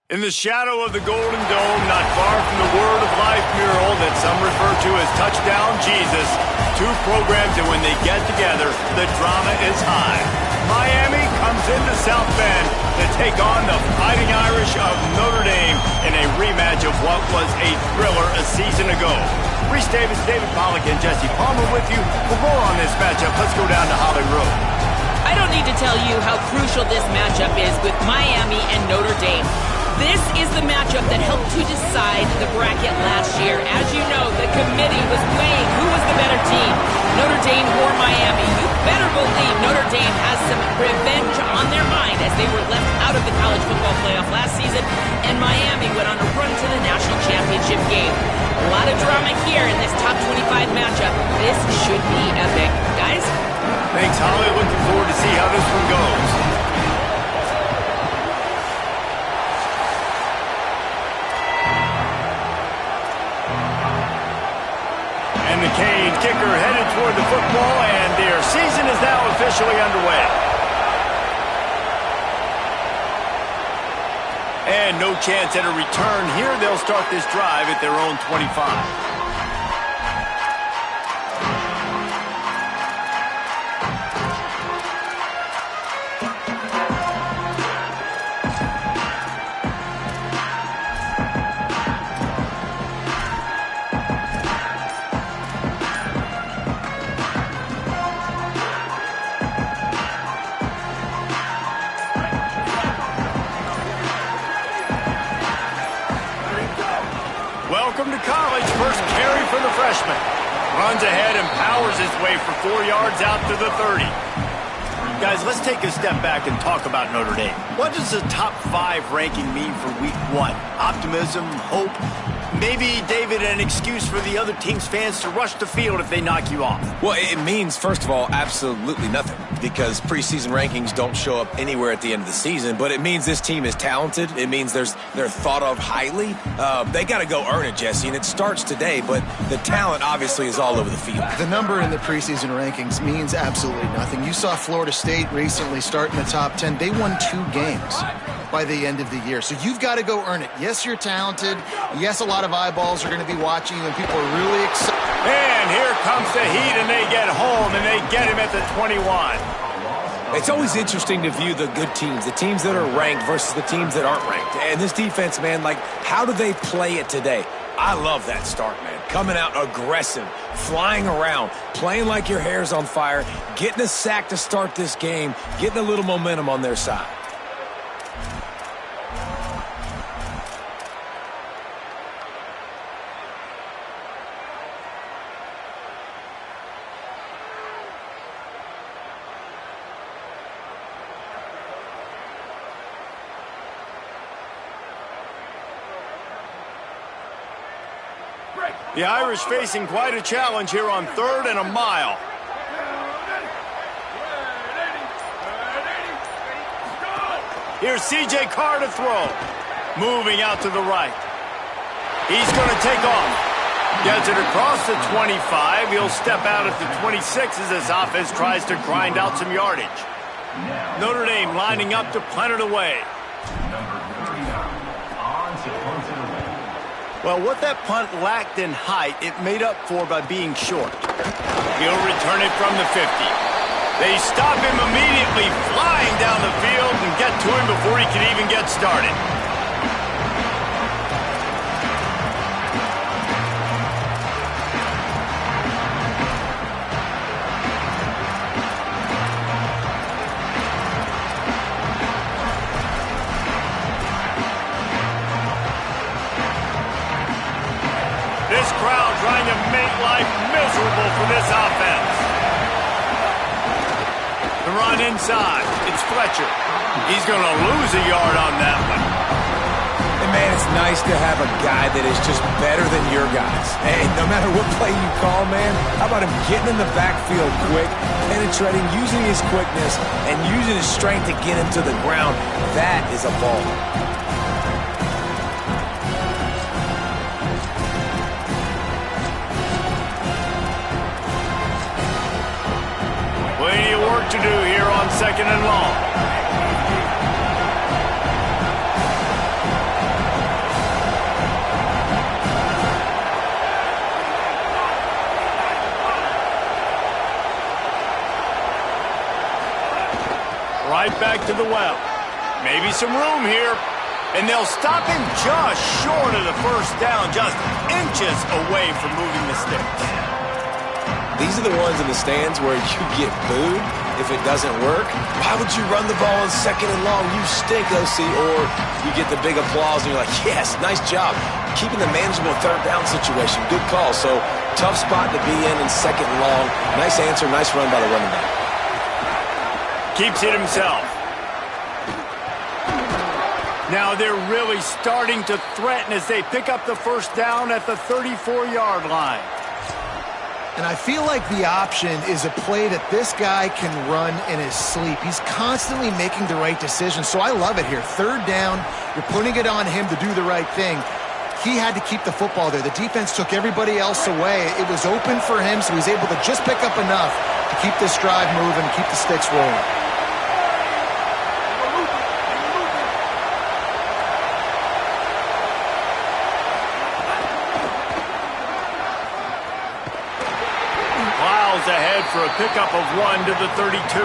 In the shadow of the Golden Dome, not far from the Word of Life mural that some refer to as Touchdown Jesus, two programs that when they get together, the drama is high. Miami comes into South Bend to take on the Fighting Irish of Notre Dame in a rematch of what was a thriller a season ago. Reese Davis, David Pollack, and Jesse Palmer with you. For more on this matchup, let's go down to Holly Road. I don't need to tell you how crucial this matchup is with Miami and Notre Dame. This is the matchup that helped to decide the bracket last year. As you know, the committee was weighing who was the better team, Notre Dame or Miami. You better believe Notre Dame has some revenge on their mind as they were left out of the college football playoff last season, and Miami went on a run to the national championship game. A lot of drama here in this top 25 matchup. This should be epic. Guys? Thanks, Holly. Looking forward to see how this one goes. And the Cane kicker headed toward the football, and their season is now officially underway. And no chance at a return here. They'll start this drive at their own 25. Welcome to college. First carry for the freshman. Runs ahead and powers his way for 4 yards out to the 30. Guys, let's take a step back and talk about Notre Dame. What does the top 5 ranking mean for week 1? Optimism, hope, maybe, David, an excuse for the other team's fans to rush the field if they knock you off? Well, it means, first of all, absolutely nothing, because preseason rankings don't show up anywhere at the end of the season, but it means this team is talented. It means they're thought of highly. They got to go earn it, Jesse, and it starts today, but the talent obviously is all over the field. The number in the preseason rankings means absolutely nothing. You saw Florida State recently start in the top 10. They won 2 games by the end of the year. So you've got to go earn it. Yes, you're talented. Yes, a lot of eyeballs are going to be watching you, and people are really excited. And here comes the Heat, and they get home, and they get him at the 21. It's always interesting to view the good teams, the teams that are ranked versus the teams that aren't ranked. And this defense, man, like, how do they play it today? I love that start, man. Coming out aggressive, flying around, playing like your hair's on fire, getting a sack to start this game, getting a little momentum on their side. The Irish facing quite a challenge here on 3rd and a mile. Here's C.J. Carr to throw. Moving out to the right. He's going to take off. Gets it across the 25. He'll step out at the 26 as this offense tries to grind out some yardage. Notre Dame lining up to punt it away. Well, what that punt lacked in height, it made up for by being short. He'll return it from the 50. They stop him immediately, flying down the field, and get to him before he can even get started. This crowd trying to make life miserable for this offense. The run inside. It's Fletcher. He's going to lose a yard on that one. And, man, it's nice to have a guy that is just better than your guys. Hey, no matter what play you call, man, how about him getting in the backfield quick, penetrating, using his quickness, and using his strength to get him to the ground? That is a ball. Plenty of work to do here on 2nd and long. back to the well. Maybe some room here. And they'll stop him just short of the first down, just inches away from moving the sticks. These are the ones in the stands where you get booed if it doesn't work. Why would you run the ball on 2nd and long? You stink, OC. Or you get the big applause and you're like, yes, nice job. Keeping the manageable 3rd down situation. Good call. So tough spot to be in 2nd and long. Nice answer, nice run by the running back. Keeps it himself. Now they're really starting to threaten as they pick up the first down at the 34-yard line. And I feel like the option is a play that this guy can run in his sleep. He's constantly making the right decision, so I love it here. 3rd down, you're putting it on him to do the right thing. He had to keep the football there. The defense took everybody else away. It was open for him, so he's able to just pick up enough to keep this drive moving and keep the sticks rolling. Ahead for a pickup of 1 to the 32.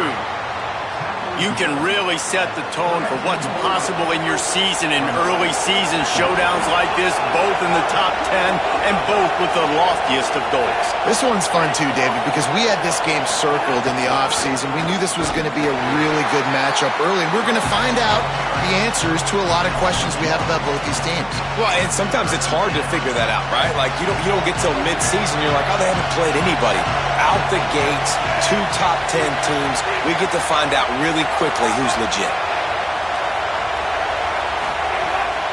You can really set the tone for what's possible in your season in early season showdowns like this, both in the top 10 and both with the loftiest of goals. This one's fun too, David, because we had this game circled in the offseason. We knew this was going to be a really good matchup early, and we're going to find out the answers to a lot of questions we have about both these teams. Well, and sometimes it's hard to figure that out, right? Like, you don't get till mid-season, you're like, oh, they haven't played anybody. Out the gates, 2 top 10 teams. We get to find out really quickly who's legit.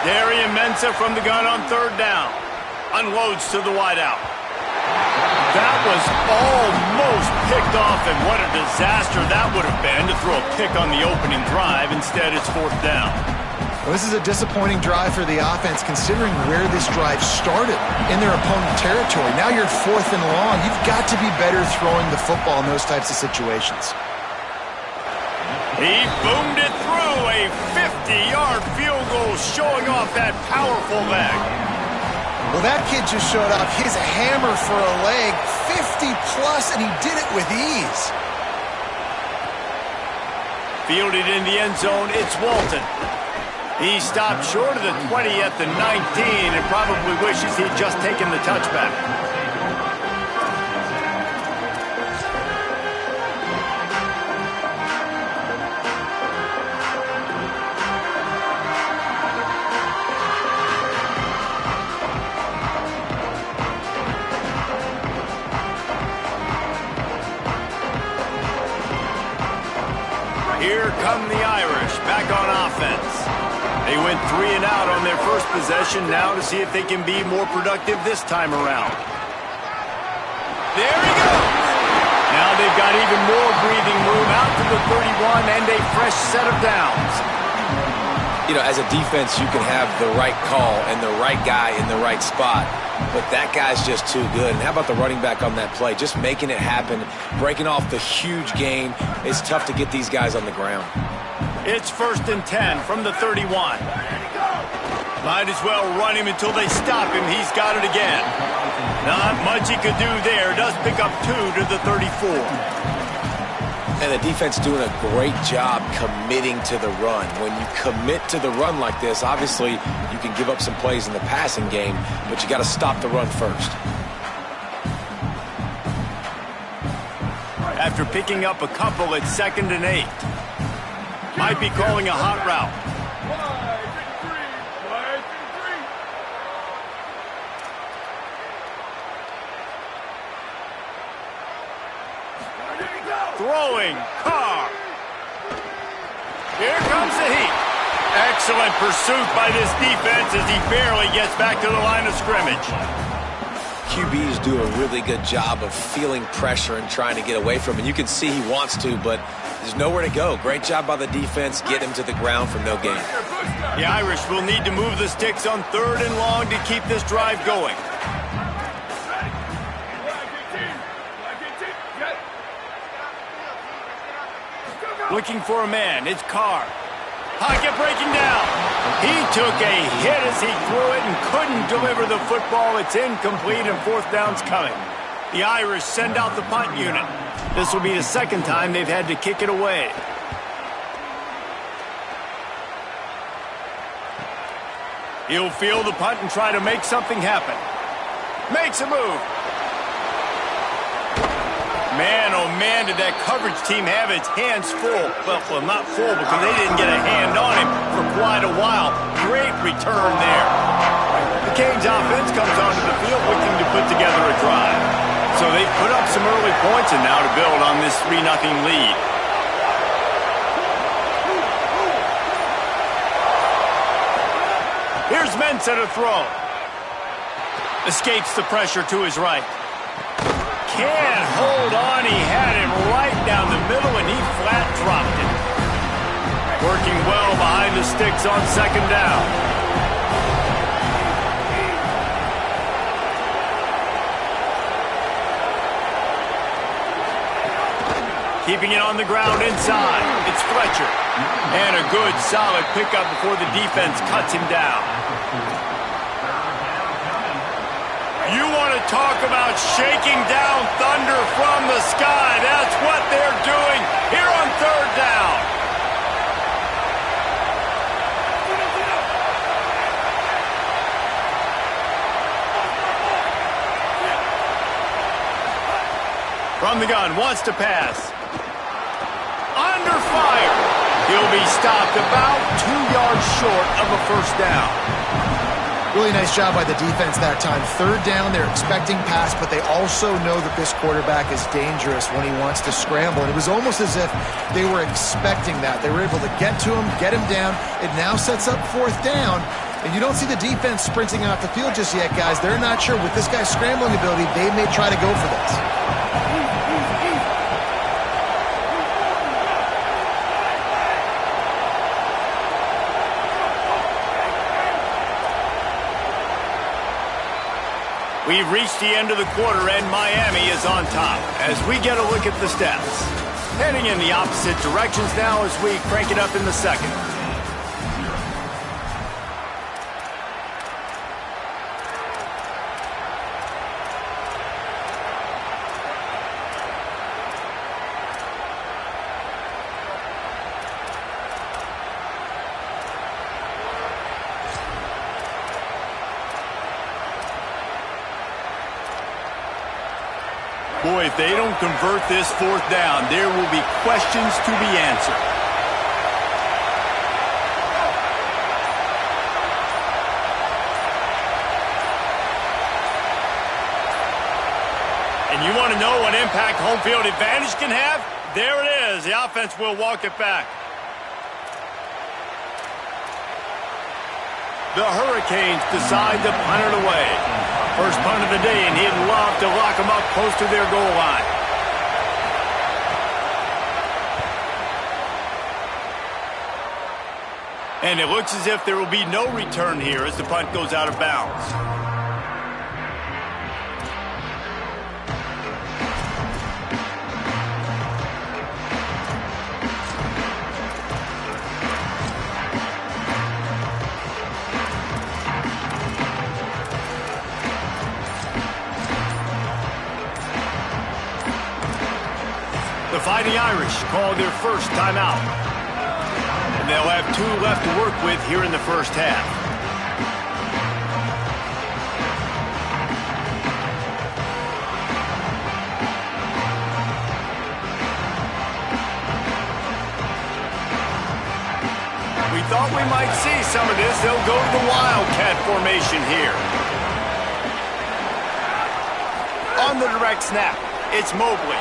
Darian Mensah from the gun on 3rd down. Unloads to the wideout. That was almost picked off, and what a disaster that would have been to throw a pick on the opening drive. Instead, it's 4th down. Well, this is a disappointing drive for the offense, considering where this drive started in their opponent territory. Now you're 4th and long. You've got to be better throwing the football in those types of situations. He boomed it through a 50-yard field goal, showing off that powerful leg. Well, that kid just showed off his hammer for a leg, 50-plus, and he did it with ease. Fielded in the end zone, it's Walton. He stopped short of the 20 at the 19 and probably wishes he'd just taken the touchback. Here come the Irish, back on offense. They went 3 and out on their first possession, now to see if they can be more productive this time around. There he goes! Now they've got even more breathing room out to the 31 and a fresh set of downs. You know, as a defense, you can have the right call and the right guy in the right spot, but that guy's just too good. And how about the running back on that play? Just making it happen, breaking off the huge gain. It's tough to get these guys on the ground. It's 1st and 10 from the 31. Might as well run him until they stop him. He's got it again. Not much he could do there. Does pick up 2 to the 34. And the defense doing a great job committing to the run. When you commit to the run like this, obviously you can give up some plays in the passing game, but you got to stop the run first. After picking up a couple at 2nd and 8. Might be calling a hot route. Throwing, Carr. Here comes the heat. Excellent pursuit by this defense as he barely gets back to the line of scrimmage. QBs do a really good job of feeling pressure and trying to get away from it. You can see he wants to, but there's nowhere to go. Great job by the defense. Get him to the ground for no gain. The Irish will need to move the sticks on 3rd and long to keep this drive going. Looking for a man. It's Carr. Pocket breaking down. He took a hit as he threw it and couldn't deliver the football. It's incomplete and 4th down's coming. The Irish send out the punt unit. This will be the 2nd time they've had to kick it away. He'll field the punt and try to make something happen. Makes a move. Man, oh man, did that coverage team have its hands full. Well, not full because they didn't get a hand on him for quite a while. Great return there. The Canes offense comes onto the field looking to put together a drive. So they've put up some early points and now to build on this 3-0 lead. Here's Mensah to throw. Escapes the pressure to his right. Can't hold on. He had him right down the middle, and he flat dropped it. Working well behind the sticks on second down. Keeping it on the ground inside. It's Fletcher. And a good, solid pickup before the defense cuts him down. You want to talk about shaking down thunder from the sky. That's what they're doing here on third down. From the gun, wants to pass. Under fire. He'll be stopped about 2 yards short of a first down. Really nice job by the defense that time. Third down, they're expecting pass, but they also know that this quarterback is dangerous when he wants to scramble. And it was almost as if they were expecting that. They were able to get to him, get him down. It now sets up fourth down. And you don't see the defense sprinting off the field just yet, guys. They're not sure. With this guy's scrambling ability, they may try to go for this. We've reached the end of the quarter, and Miami is on top as we get a look at the stats. Heading in the opposite directions now as we crank it up in the second. Boy, if they don't convert this fourth down, there will be questions to be answered. And you want to know what impact home field advantage can have? There it is. The offense will walk it back. The Hurricanes decide to punt it away. First punt of the day, and he'd love to lock them up close to their goal line. And it looks as if there will be no return here as the punt goes out of bounds. The Fighting Irish call their first timeout. And they'll have 2 left to work with here in the first half. We thought we might see some of this. They'll go to the Wildcat formation here. On the direct snap, it's Mobley.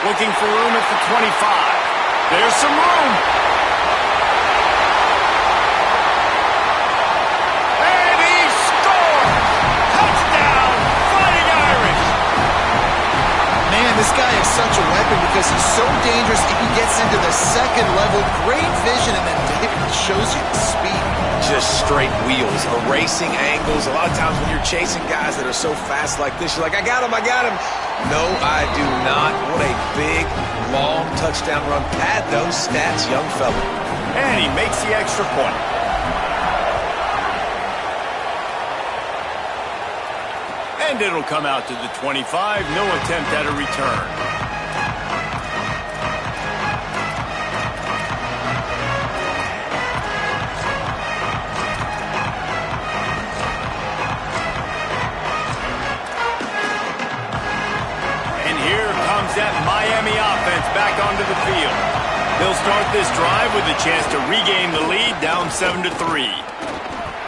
Looking for room at the 25. There's some room. And he scores! Touchdown, Fighting Irish! Man, this guy is such a weapon because he's so dangerous if he gets into the second level. Great vision, and then David shows you the speed. Just straight wheels, erasing angles. A lot of times when you're chasing guys that are so fast like this, you're like, I got him, I got him. No, I do not. What a big, long touchdown run. Pad those stats, young fella. And he makes the extra point. And it'll come out to the 25. No attempt at a return. that Miami offense back onto the field. They'll start this drive with a chance to regain the lead, down 7-3.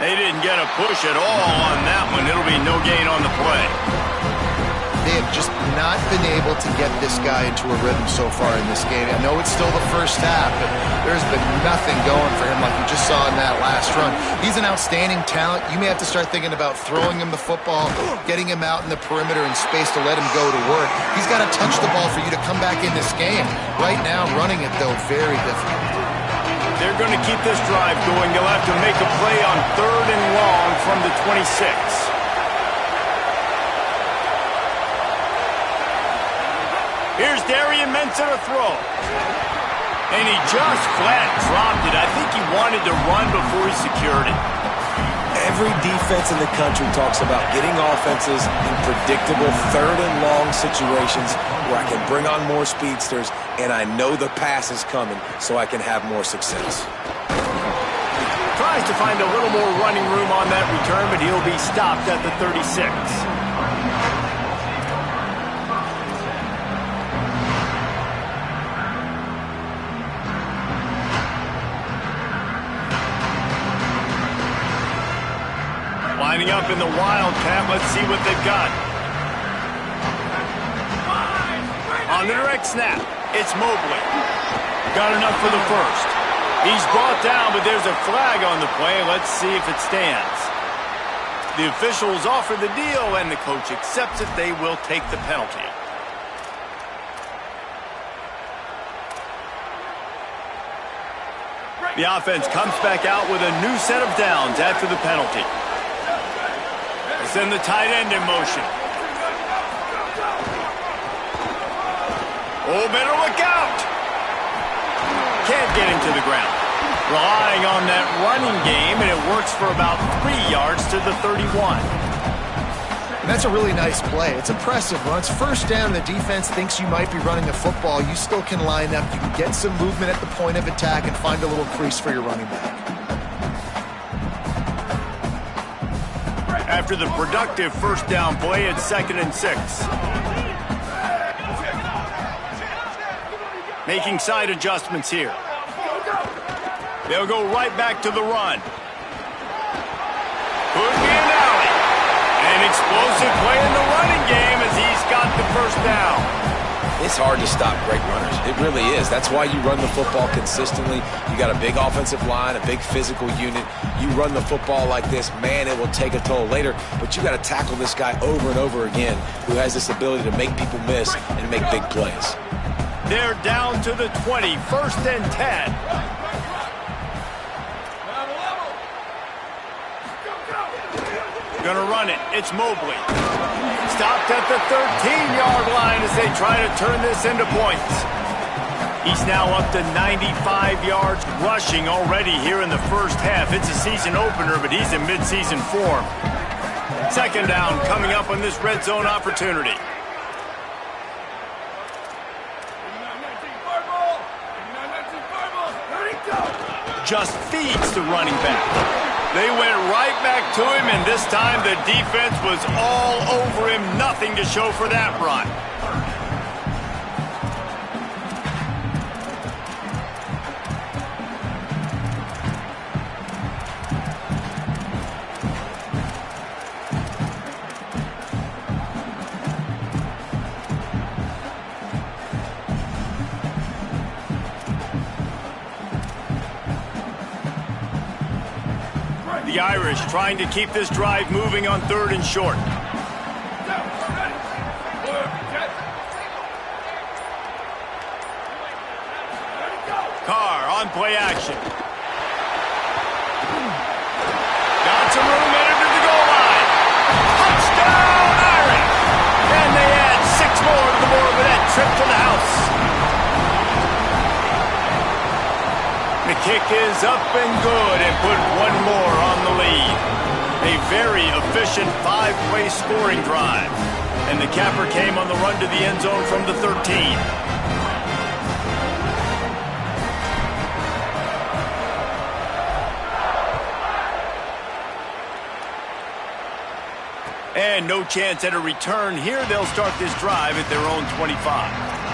They didn't get a push at all on that one. It'll be no gain on the play. They have just not been able to get this guy into a rhythm so far in this game. I know it's still the first half, but there's been nothing going for him like you just saw in that last run. He's an outstanding talent. You may have to start thinking about throwing him the football, getting him out in the perimeter in space to let him go to work. He's got to touch the ball for you to come back in this game. Right now, running it, though, very difficult. They're going to keep this drive going. They'll have to make a play on 3rd and long from the 26. Here's Darian Mensah to throw. And he just flat dropped it. I think he wanted to run before he secured it. Every defense in the country talks about getting offenses in predictable 3rd and long situations where I can bring on more speedsters and I know the pass is coming so I can have more success. Tries to find a little more running room on that return, but he'll be stopped at the 36. Lining up in the Wildcat. Let's see what they've got. On the direct snap, it's Mobley. Got enough for the first. He's brought down, but there's a flag on the play. Let's see if it stands. The officials offer the deal, and the coach accepts it. They will take the penalty. The offense comes back out with a new set of downs after the penalty. Send the tight end in motion. Oh, better look out. Can't get him to the ground. Relying on that running game, and it works for about 3 yards to the 31. And that's a really nice play. It's impressive. When it's first down and the defense thinks you might be running the football, you still can line up. You can get some movement at the point of attack and find a little crease for your running back. After the productive first down play, it's 2nd and 6. Making side adjustments here. They'll go right back to the run. Could be an alley. An explosive play in the running game as he's got the first down. It's hard to stop great runners. It really is. That's why you run the football consistently. You got a big offensive line, a big physical unit. You run the football like this, man, it will take a toll later. But you got to tackle this guy over and over again who has this ability to make people miss and make big plays. They're down to the 20, 1st and 10. Gonna run it. It's Mobley. Stopped at the 13-yard line as they try to turn this into points. He's now up to 95 yards rushing already here in the first half. It's a season opener, but he's in midseason form. 2nd down coming up on this red zone opportunity. Just feeds the running back. They went right back to him, and this time the defense was all over him. Nothing to show for that run. The Irish trying to keep this drive moving on 3rd and short. Carr on play action. Got some room headed to the goal line. Touchdown, Irish! And they add 6 more to the board with that trip to the house. The kick is up and good and put 1 more on the lead. A very efficient 5-play scoring drive. And the capper came on the run to the end zone from the 13. And no chance at a return here. They'll start this drive at their own 25.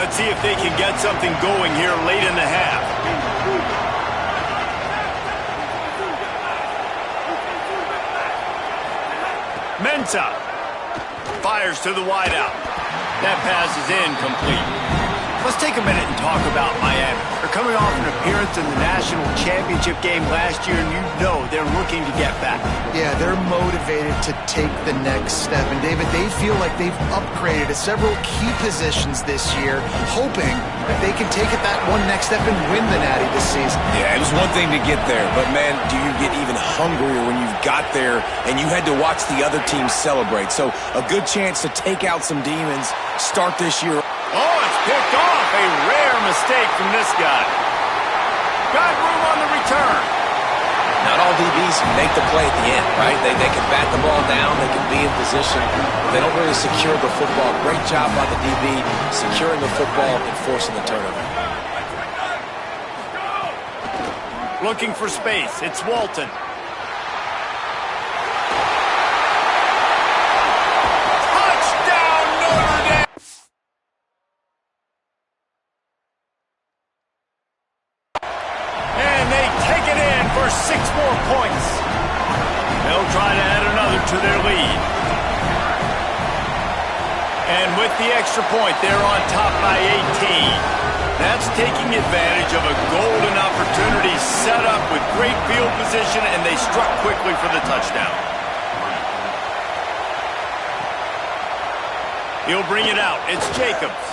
Let's see if they can get something going here late in the half. Mensah fires to the wideout. That pass is incomplete. Let's take a minute and talk about Miami. They're coming off an appearance in the national championship game last year, and you know they're looking to get back. Yeah, they're motivated to take the next step. And, David, they feel like they've upgraded to several key positions this year, hoping that they can take it that one next step and win the Natty this season. Yeah, it was one thing to get there, but, man, do you get even hungrier when you've got there and you had to watch the other team celebrate? So a good chance to take out some demons, start this year. Oh, it's picked off. A rare mistake from this guy. Got room on the return. Not all DBs make the play at the end, right? They can bat the ball down, they can be in position. They don't really secure the football. Great job by the DB securing the football and forcing the turnover. Looking for space. It's Walton. Touchdown, Notre Dame! And they take it in for 6 more points. They'll try to add another to their lead. And with the extra point, they're on top by 18. That's taking advantage of a golden opportunity set up with great field position, and they struck quickly for the touchdown. He'll bring it out. It's Jacobs.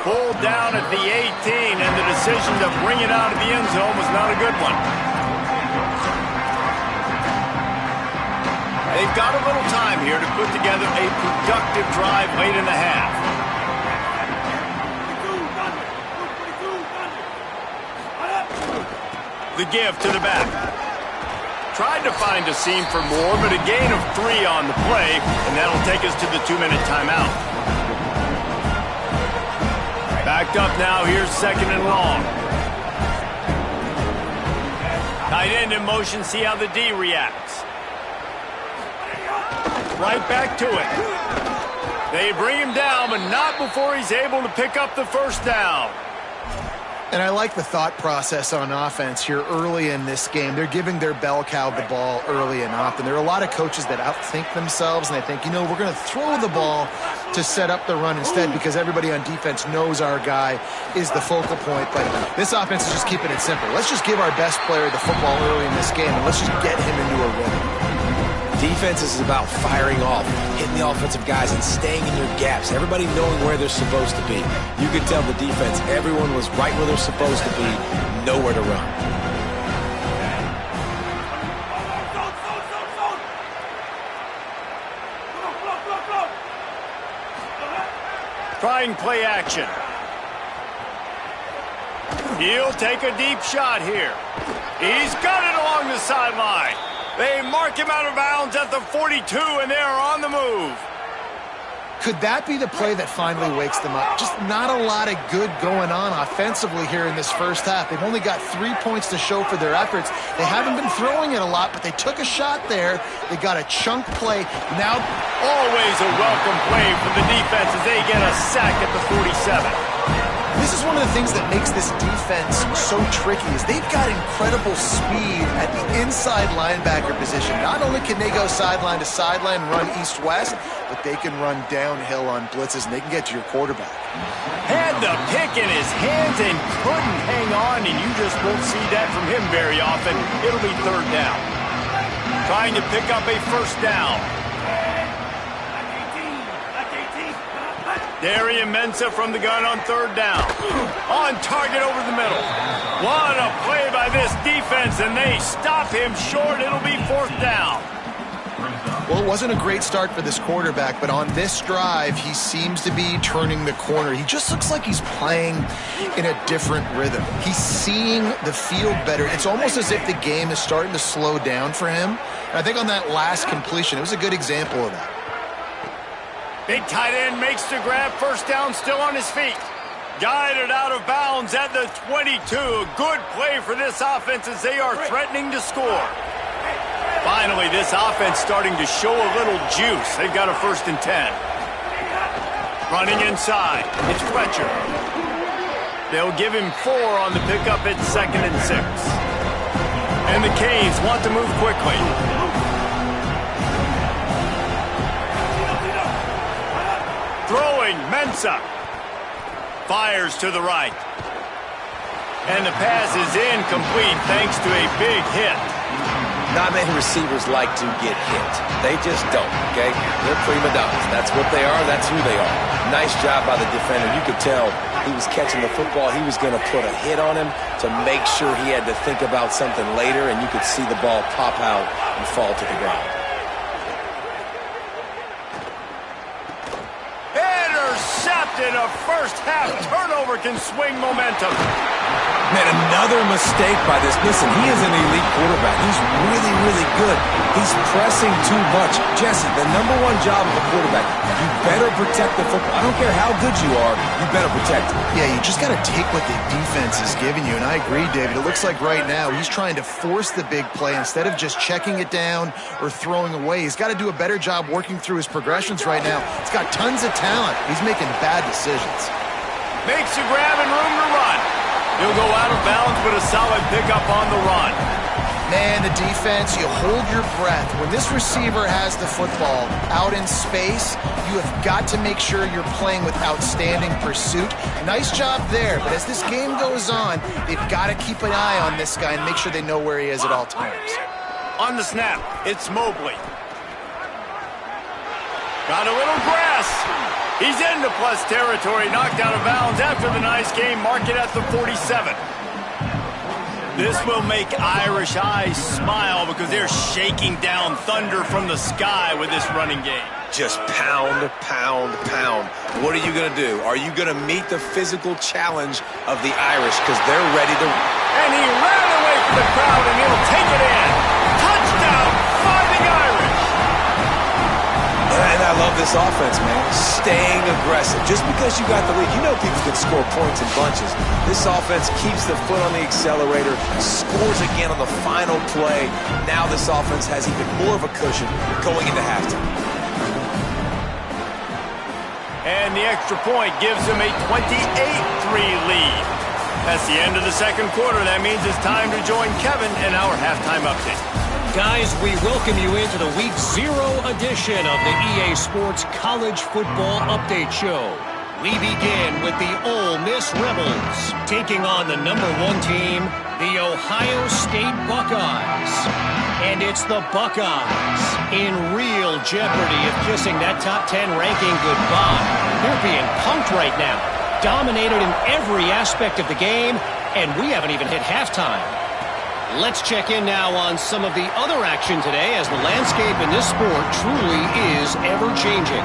Pulled down at the 18, and the decision to bring it out of the end zone was not a good one. They've got a little time here to put together a productive drive late in the half. The give to the back. Tried to find a seam for more, but a gain of 3 on the play, and that'll take us to the 2-minute timeout. Backed up now, here's 2nd and long. Tight end in motion, see how the D reacts. Right back to it. They bring him down, but not before he's able to pick up the first down. And I like the thought process on offense here early in this game. They're giving their bell cow the ball early and often. There are a lot of coaches that outthink themselves, and they think, we're going to throw the ball to set up the run instead because everybody on defense knows our guy is the focal point. But this offense is just keeping it simple. Let's just give our best player the football early in this game, and let's just get him into a rhythm. Defense is about firing off, hitting the offensive guys, and staying in your gaps. Everybody knowing where they're supposed to be. You could tell the defense, everyone was right where they're supposed to be, nowhere to run. Trying play action. He'll take a deep shot here. He's got it along the sideline. They mark him out of bounds at the 42, and they are on the move. Could that be the play that finally wakes them up? Just not a lot of good going on offensively here in this first half. They've only got 3 points to show for their efforts. They haven't been throwing it a lot, but they took a shot there. They got a chunk play. Now, always a welcome play from the defense as they get a sack at the 47. This is one of the things that makes this defense so tricky is they've got incredible speed at the inside linebacker position. Not only can they go sideline to sideline, run east-west, but they can run downhill on blitzes, and they can get to your quarterback. Had the pick in his hands and couldn't hang on, and you just won't see that from him very often. It'll be 3rd down. Trying to pick up a first down. Darian Mensah from the gun on 3rd down. On target over the middle. What a play by this defense, and they stop him short. It'll be 4th down. Well, it wasn't a great start for this quarterback, but on this drive, he seems to be turning the corner. He just looks like he's playing in a different rhythm. He's seeing the field better. It's almost as if the game is starting to slow down for him. And I think on that last completion, it was a good example of that. Big tight end makes the grab. First down, still on his feet. Guided out of bounds at the 22. A good play for this offense as they are threatening to score. Finally, this offense starting to show a little juice. They've got a 1st and 10. Running inside, it's Fletcher. They'll give him 4 on the pickup at 2nd and 6. And the Canes want to move quickly. Throwing, Mensah. Fires to the right. And the pass is incomplete thanks to a big hit. Not many receivers like to get hit. They just don't, okay? They're prima donnas. That's what they are. That's who they are. Nice job by the defender. You could tell he was catching the football. He was going to put a hit on him to make sure he had to think about something later, and you could see the ball pop out and fall to the ground. Intercepted. A first-half turnover can swing momentum. Man, another mistake by this. Listen, he is an elite quarterback. He's really, really good. He's pressing too much. Jesse, the number one job of a quarterback, you better protect the football. I don't care how good you are, you better protect it. Yeah, you just got to take what the defense is giving you, and I agree, David. It looks like right now he's trying to force the big play instead of just checking it down or throwing away. He's got to do a better job working through his progressions right now. He's got tons of talent. He's making bad decisions. Makes a grab and room to run. He'll go out of bounds, but a solid pickup on the run. Man, the defense, you hold your breath. When this receiver has the football out in space, you have got to make sure you're playing with outstanding pursuit. Nice job there, but as this game goes on, they've got to keep an eye on this guy and make sure they know where he is at all times. On the snap, it's Mobley. Got a little grass. He's into plus territory, knocked out of bounds after the nice game. Mark it at the 47. This will make Irish eyes smile because they're shaking down thunder from the sky with this running game. Just pound, pound, pound. What are you going to do? Are you going to meet the physical challenge of the Irish? Because they're ready to... And he ran away from the crowd, and he'll take it in. Touchdown, Fighting Irish! And I love this offense, man. Staying aggressive. Just because you got the lead, you know people can score points in bunches. This offense keeps the foot on the accelerator, scores again on the final play. Now this offense has even more of a cushion going into halftime. And the extra point gives them a 28-3 lead. That's the end of the second quarter. That means it's time to join Kevin in our halftime update. Guys, we welcome you into the Week 0 edition of the EA Sports College Football Update Show. We begin with the Ole Miss Rebels, taking on the number 1 team, the Ohio State Buckeyes. And it's the Buckeyes in real jeopardy of kissing that top 10 ranking goodbye. They're being punked right now, dominated in every aspect of the game, and we haven't even hit halftime. Let's check in now on some of the other action today as the landscape in this sport truly is ever-changing.